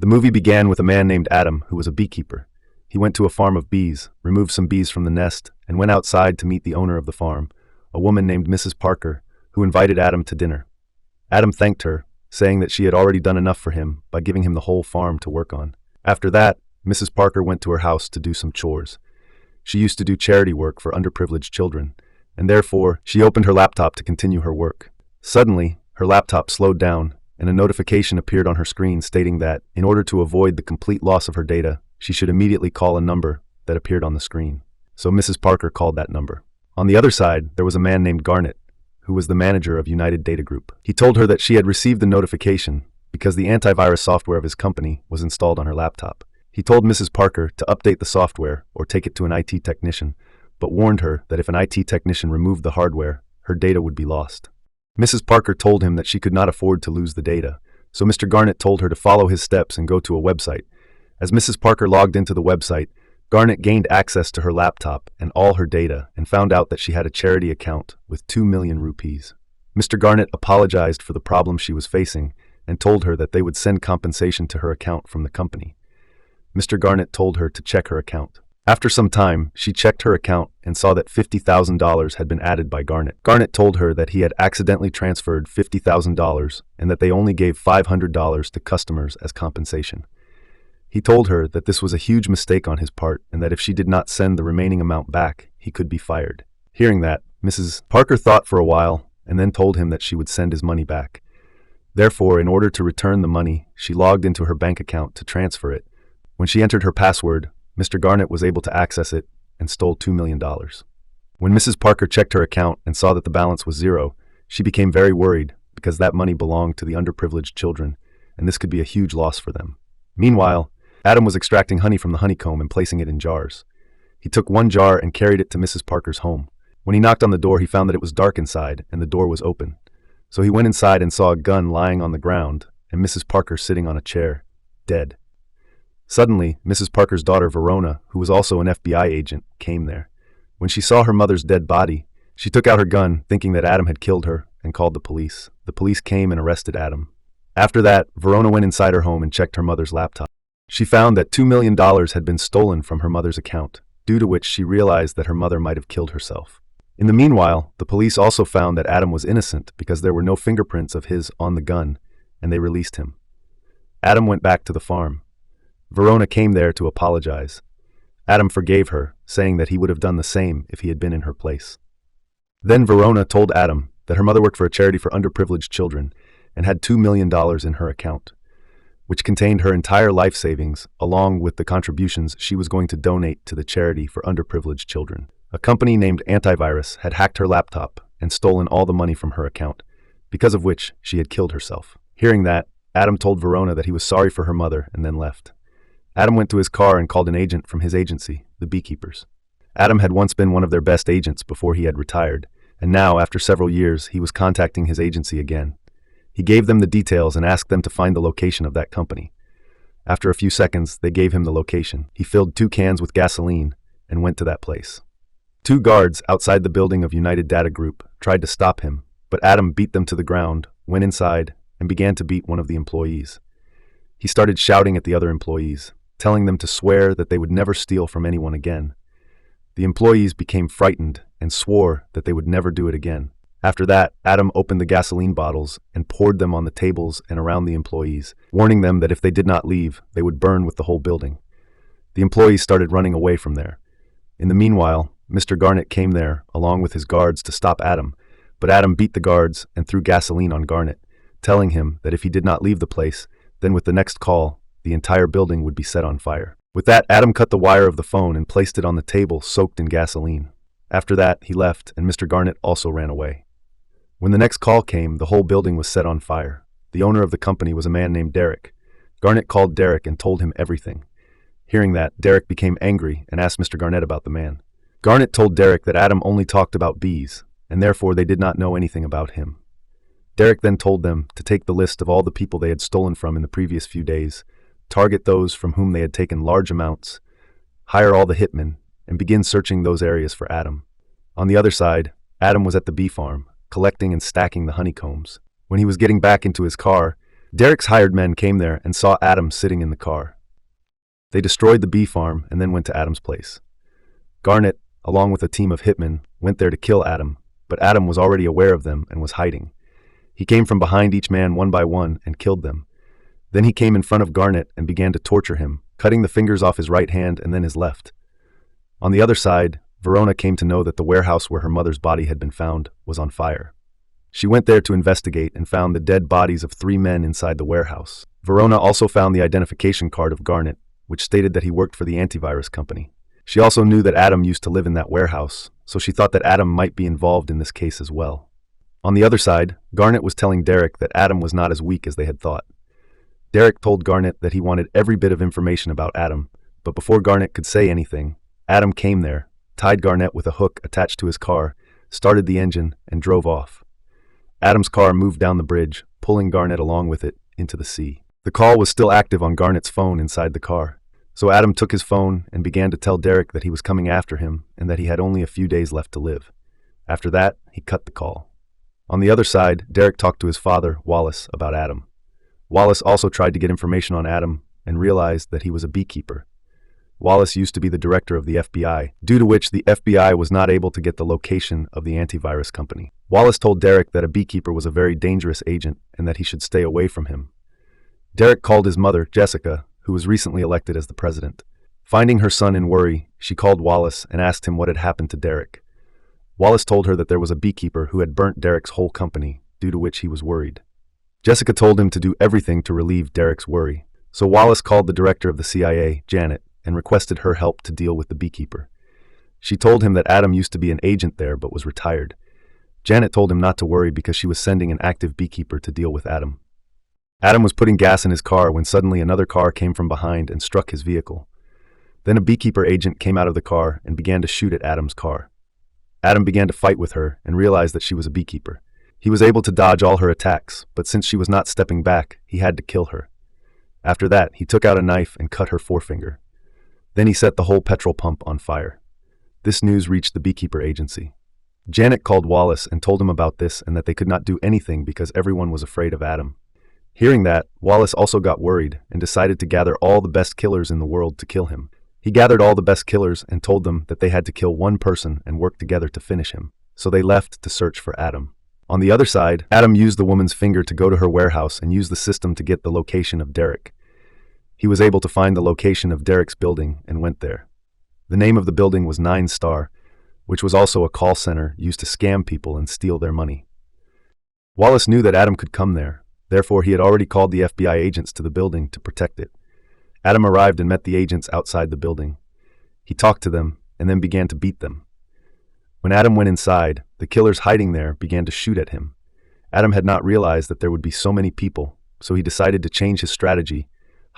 The movie began with a man named Adam who was a beekeeper. He went to a farm of bees, removed some bees from the nest, and went outside to meet the owner of the farm, a woman named Mrs. Parker, who invited Adam to dinner. Adam thanked her, saying that she had already done enough for him by giving him the whole farm to work on. After that, Mrs. Parker went to her house to do some chores. She used to do charity work for underprivileged children, and therefore she opened her laptop to continue her work. Suddenly, her laptop slowed down, and a notification appeared on her screen stating that, in order to avoid the complete loss of her data, she should immediately call a number that appeared on the screen. So Mrs. Parker called that number. On the other side, there was a man named Garnet, who was the manager of United Data Group. He told her that she had received the notification because the antivirus software of his company was installed on her laptop. He told Mrs. Parker to update the software or take it to an IT technician, but warned her that if an IT technician removed the hardware, her data would be lost. Mrs. Parker told him that she could not afford to lose the data, so Mr. Garnet told her to follow his steps and go to a website. As Mrs. Parker logged into the website, Garnet gained access to her laptop and all her data and found out that she had a charity account with 2 million rupees. Mr. Garnet apologized for the problem she was facing and told her that they would send compensation to her account from the company. Mr. Garnet told her to check her account. After some time, she checked her account and saw that $50,000 had been added by Garnet. Garnet told her that he had accidentally transferred $50,000 and that they only gave $500 to customers as compensation. He told her that this was a huge mistake on his part and that if she did not send the remaining amount back, he could be fired. Hearing that, Mrs. Parker thought for a while and then told him that she would send his money back. Therefore, in order to return the money, she logged into her bank account to transfer it. When she entered her password, Mr. Garnet was able to access it and stole $2 million. When Mrs. Parker checked her account and saw that the balance was zero, she became very worried because that money belonged to the underprivileged children, and this could be a huge loss for them. Meanwhile, Adam was extracting honey from the honeycomb and placing it in jars. He took one jar and carried it to Mrs. Parker's home. When he knocked on the door, he found that it was dark inside and the door was open. So he went inside and saw a gun lying on the ground and Mrs. Parker sitting on a chair, dead. Suddenly, Mrs. Parker's daughter Verona, who was also an FBI agent, came there. When she saw her mother's dead body, she took out her gun, thinking that Adam had killed her, and called the police. The police came and arrested Adam. After that, Verona went inside her home and checked her mother's laptop. She found that $2 million had been stolen from her mother's account, due to which she realized that her mother might have killed herself. In the meanwhile, the police also found that Adam was innocent because there were no fingerprints of his on the gun, and they released him. Adam went back to the farm. Verona came there to apologize. Adam forgave her, saying that he would have done the same if he had been in her place. Then Verona told Adam that her mother worked for a charity for underprivileged children and had $2 million in her account, which contained her entire life savings along with the contributions she was going to donate to the charity for underprivileged children. A company named Antivirus had hacked her laptop and stolen all the money from her account, because of which she had killed herself. Hearing that, Adam told Verona that he was sorry for her mother and then left. Adam went to his car and called an agent from his agency, the Beekeepers. Adam had once been one of their best agents before he had retired, and now, after several years, he was contacting his agency again. He gave them the details and asked them to find the location of that company. After a few seconds, they gave him the location. He filled 2 cans with gasoline and went to that place. 2 guards outside the building of United Data Group tried to stop him, but Adam beat them to the ground, went inside, and began to beat one of the employees. He started shouting at the other employees, telling them to swear that they would never steal from anyone again. The employees became frightened and swore that they would never do it again. After that, Adam opened the gasoline bottles and poured them on the tables and around the employees, warning them that if they did not leave, they would burn with the whole building. The employees started running away from there. In the meanwhile, Mr. Garnet came there along with his guards to stop Adam, but Adam beat the guards and threw gasoline on Garnet, telling him that if he did not leave the place, then with the next call, the entire building would be set on fire. With that, Adam cut the wire of the phone and placed it on the table soaked in gasoline. After that, he left, and Mr. Garnet also ran away. When the next call came, the whole building was set on fire. The owner of the company was a man named Derek. Garnet called Derek and told him everything. Hearing that, Derek became angry and asked Mr. Garnet about the man. Garnet told Derek that Adam only talked about bees, and therefore they did not know anything about him. Derek then told them to take the list of all the people they had stolen from in the previous few days, target those from whom they had taken large amounts, hire all the hitmen, and begin searching those areas for Adam. On the other side, Adam was at the bee farm, collecting and stacking the honeycombs. When he was getting back into his car, Derek's hired men came there and saw Adam sitting in the car. They destroyed the bee farm and then went to Adam's place. Garnet, along with a team of hitmen, went there to kill Adam, but Adam was already aware of them and was hiding. He came from behind each man one by one and killed them. Then he came in front of Garnet and began to torture him, cutting the fingers off his right hand and then his left. On the other side, Verona came to know that the warehouse where her mother's body had been found was on fire. She went there to investigate and found the dead bodies of 3 men inside the warehouse. Verona also found the identification card of Garnet, which stated that he worked for the antivirus company. She also knew that Adam used to live in that warehouse, so she thought that Adam might be involved in this case as well. On the other side, Garnet was telling Derek that Adam was not as weak as they had thought. Derek told Garnet that he wanted every bit of information about Adam, but before Garnet could say anything, Adam came there, tied Garnet with a hook attached to his car, started the engine, and drove off. Adam's car moved down the bridge, pulling Garnet along with it into the sea. The call was still active on Garnet's phone inside the car, so Adam took his phone and began to tell Derek that he was coming after him and that he had only a few days left to live. After that, he cut the call. On the other side, Derek talked to his father, Wallace, about Adam. Wallace also tried to get information on Adam and realized that he was a beekeeper. Wallace used to be the director of the FBI, due to which the FBI was not able to get the location of the antivirus company. Wallace told Derek that a beekeeper was a very dangerous agent and that he should stay away from him. Derek called his mother, Jessica, who was recently elected as the president. Finding her son in worry, she called Wallace and asked him what had happened to Derek. Wallace told her that there was a beekeeper who had burnt Derek's whole company, due to which he was worried. Jessica told him to do everything to relieve Derek's worry, so Wallace called the director of the CIA, Janet, and requested her help to deal with the beekeeper. She told him that Adam used to be an agent there but was retired. Janet told him not to worry because she was sending an active beekeeper to deal with Adam. Adam was putting gas in his car when suddenly another car came from behind and struck his vehicle. Then a beekeeper agent came out of the car and began to shoot at Adam's car. Adam began to fight with her and realized that she was a beekeeper. He was able to dodge all her attacks, but since she was not stepping back, he had to kill her. After that, he took out a knife and cut her forefinger. Then he set the whole petrol pump on fire. This news reached the beekeeper agency. Janet called Wallace and told him about this and that they could not do anything because everyone was afraid of Adam. Hearing that, Wallace also got worried and decided to gather all the best killers in the world to kill him. He gathered all the best killers and told them that they had to kill one person and work together to finish him. So they left to search for Adam. On the other side, Adam used the woman's finger to go to her warehouse and use the system to get the location of Derek. He was able to find the location of Derek's building and went there. The name of the building was 9 Star, which was also a call center used to scam people and steal their money. Wallace knew that Adam could come there, therefore he had already called the FBI agents to the building to protect it. Adam arrived and met the agents outside the building. He talked to them and then began to beat them. When Adam went inside, the killers hiding there began to shoot at him. Adam had not realized that there would be so many people, so he decided to change his strategy,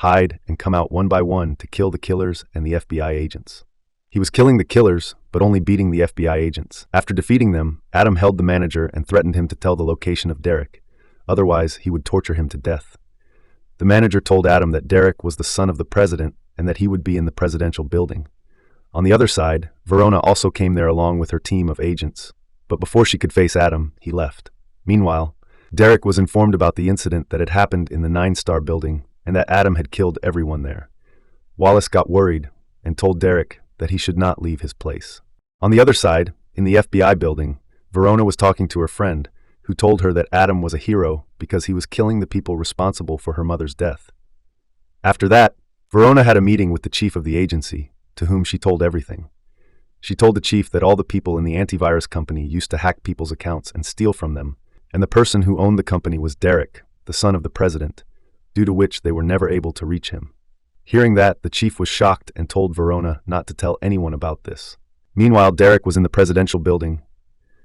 hide, and come out one by one to kill the killers and the FBI agents. He was killing the killers, but only beating the FBI agents. After defeating them, Adam held the manager and threatened him to tell the location of Derek. Otherwise, he would torture him to death. The manager told Adam that Derek was the son of the president and that he would be in the presidential building. On the other side, Verona also came there along with her team of agents. But before she could face Adam, he left. Meanwhile, Derek was informed about the incident that had happened in the 9 Star building and that Adam had killed everyone there. Wallace got worried and told Derek that he should not leave his place. On the other side, in the FBI building, Verona was talking to her friend, who told her that Adam was a hero because he was killing the people responsible for her mother's death. After that, Verona had a meeting with the chief of the agency, to whom she told everything. She told the chief that all the people in the antivirus company used to hack people's accounts and steal from them, and the person who owned the company was Derek, the son of the president, due to which they were never able to reach him. Hearing that, the chief was shocked and told Verona not to tell anyone about this. Meanwhile, Derek was in the presidential building,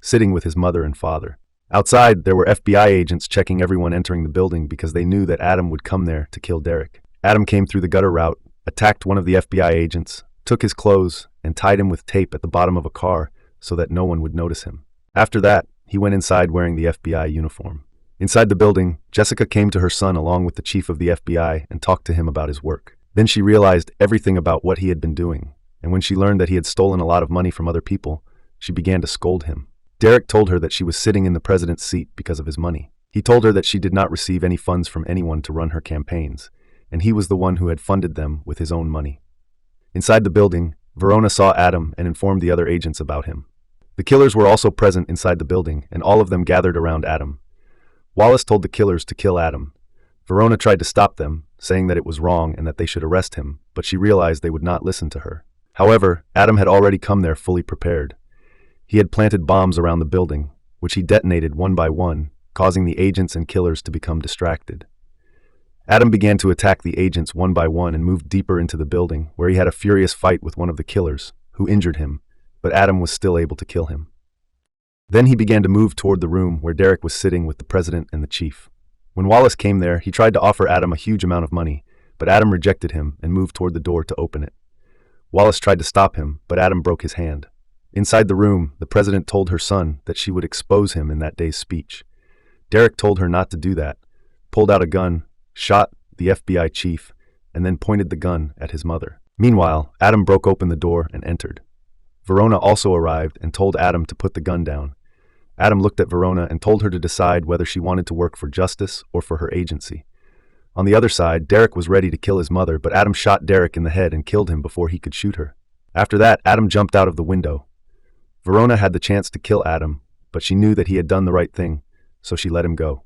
sitting with his mother and father. Outside, there were FBI agents checking everyone entering the building because they knew that Adam would come there to kill Derek. Adam came through the gutter route, attacked one of the FBI agents, took his clothes, and tied him with tape at the bottom of a car so that no one would notice him. After that, he went inside wearing the FBI uniform. Inside the building, Jessica came to her son along with the chief of the FBI and talked to him about his work. Then she realized everything about what he had been doing, and when she learned that he had stolen a lot of money from other people, she began to scold him. Derek told her that she was sitting in the president's seat because of his money. He told her that she did not receive any funds from anyone to run her campaigns, and he was the one who had funded them with his own money. Inside the building, Verona saw Adam and informed the other agents about him. The killers were also present inside the building, and all of them gathered around Adam. Wallace told the killers to kill Adam. Verona tried to stop them, saying that it was wrong and that they should arrest him, but she realized they would not listen to her. However, Adam had already come there fully prepared. He had planted bombs around the building, which he detonated one by one, causing the agents and killers to become distracted. Adam began to attack the agents one by one and moved deeper into the building, where he had a furious fight with one of the killers, who injured him, but Adam was still able to kill him. Then he began to move toward the room where Derek was sitting with the president and the chief. When Wallace came there, he tried to offer Adam a huge amount of money, but Adam rejected him and moved toward the door to open it. Wallace tried to stop him, but Adam broke his hand. Inside the room, the president told her son that she would expose him in that day's speech. Derek told her not to do that, pulled out a gun, shot the FBI chief, and then pointed the gun at his mother. Meanwhile, Adam broke open the door and entered. Verona also arrived and told Adam to put the gun down. Adam looked at Verona and told her to decide whether she wanted to work for justice or for her agency. On the other side, Derek was ready to kill his mother, but Adam shot Derek in the head and killed him before he could shoot her. After that, Adam jumped out of the window. Verona had the chance to kill Adam, but she knew that he had done the right thing, so she let him go.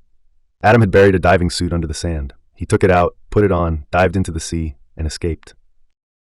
Adam had buried a diving suit under the sand. He took it out, put it on, dived into the sea, and escaped.